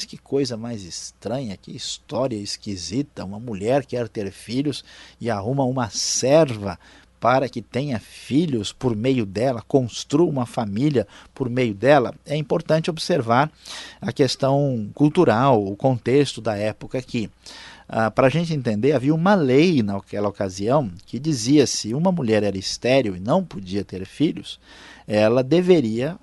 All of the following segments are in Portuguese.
que coisa mais estranha, que história esquisita. Uma mulher quer ter filhos e arruma uma serva para que tenha filhos por meio dela, construa uma família por meio dela. É importante observar a questão cultural, o contexto da época aqui. Para a gente entender, havia uma lei naquela ocasião que dizia: se uma mulher era estéril e não podia ter filhos, ela deveria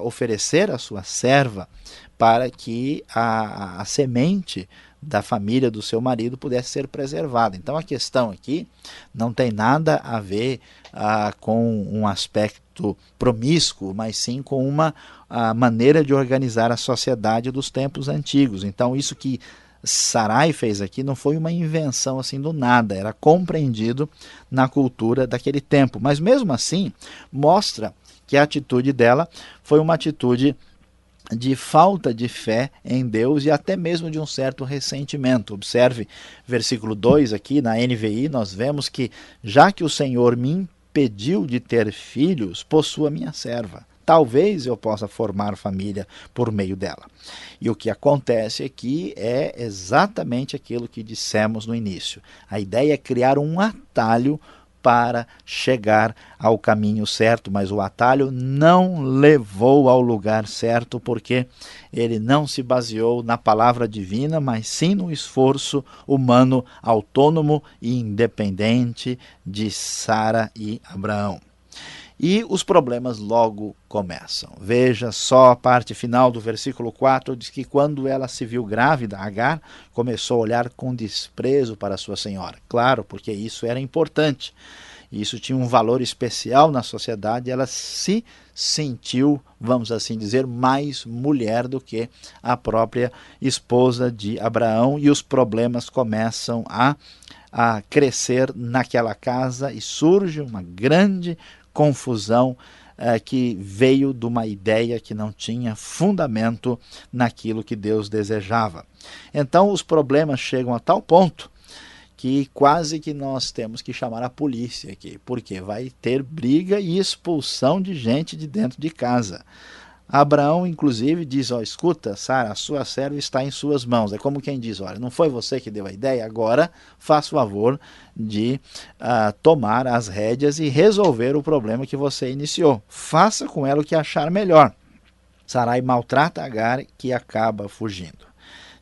oferecer a sua serva para que a semente da família do seu marido pudesse ser preservada. Então a questão aqui não tem nada a ver com um aspecto promíscuo, mas sim com uma maneira de organizar a sociedade dos tempos antigos. Então isso que Sarai fez aqui não foi uma invenção assim do nada, era compreendido na cultura daquele tempo. Mas mesmo assim, mostra que a atitude dela foi uma atitude de falta de fé em Deus e até mesmo de um certo ressentimento. Observe versículo 2 aqui na NVI, nós vemos que já que o Senhor me impediu de ter filhos, possua minha serva. Talvez eu possa formar família por meio dela. E o que acontece aqui é exatamente aquilo que dissemos no início. A ideia é criar um atalho para chegar ao caminho certo, mas o atalho não levou ao lugar certo, porque ele não se baseou na palavra divina, mas sim no esforço humano autônomo e independente de Sara e Abraão. E os problemas logo começam. Veja só a parte final do versículo 4, diz que quando ela se viu grávida, Agar começou a olhar com desprezo para sua senhora. Claro, porque isso era importante. Isso tinha um valor especial na sociedade. Ela se sentiu, vamos assim dizer, mais mulher do que a própria esposa de Abraão. E os problemas começam a crescer naquela casa e surge uma grande confusão que veio de uma ideia que não tinha fundamento naquilo que Deus desejava. Então os problemas chegam a tal ponto que quase que nós temos que chamar a polícia aqui, porque vai ter briga e expulsão de gente de dentro de casa. Abraão, inclusive, diz: escuta, Sara, a sua serva está em suas mãos. É como quem diz: olha, não foi você que deu a ideia, agora faça o favor de tomar as rédeas e resolver o problema que você iniciou. Faça com ela o que achar melhor. Sarai maltrata Agar, que acaba fugindo.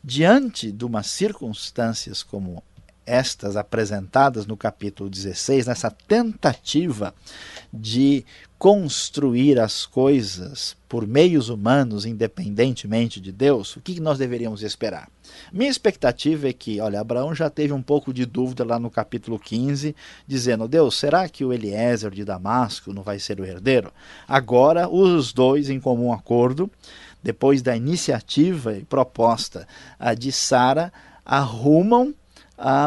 Diante de umas circunstâncias como estas apresentadas no capítulo 16, nessa tentativa de construir as coisas por meios humanos, independentemente de Deus, o que nós deveríamos esperar? Minha expectativa é que, olha, Abraão já teve um pouco de dúvida lá no capítulo 15, dizendo: Deus, será que o Eliezer de Damasco não vai ser o herdeiro? Agora, os dois, em comum acordo, depois da iniciativa e proposta de Sara, arrumam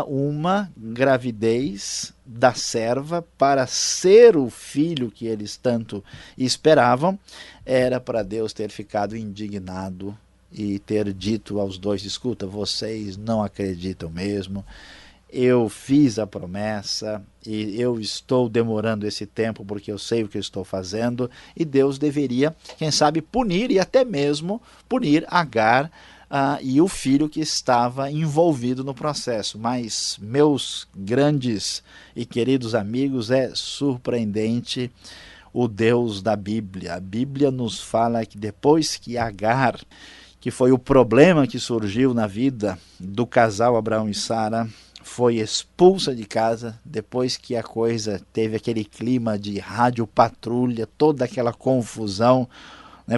uma gravidez da serva para ser o filho que eles tanto esperavam. Era para Deus ter ficado indignado e ter dito aos dois: escuta, vocês não acreditam mesmo, eu fiz a promessa e eu estou demorando esse tempo porque eu sei o que eu estou fazendo. E Deus deveria, quem sabe, punir e até mesmo punir Agar e o filho que estava envolvido no processo. Mas, meus grandes e queridos amigos, é surpreendente o Deus da Bíblia. A Bíblia nos fala que depois que Agar, que foi o problema que surgiu na vida do casal Abraão e Sara, foi expulsa de casa, depois que a coisa teve aquele clima de rádio patrulha, toda aquela confusão,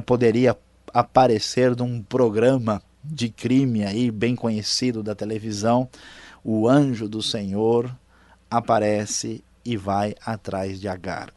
poderia aparecer num programa de crime aí bem conhecido da televisão. O anjo do Senhor aparece e vai atrás de Agar.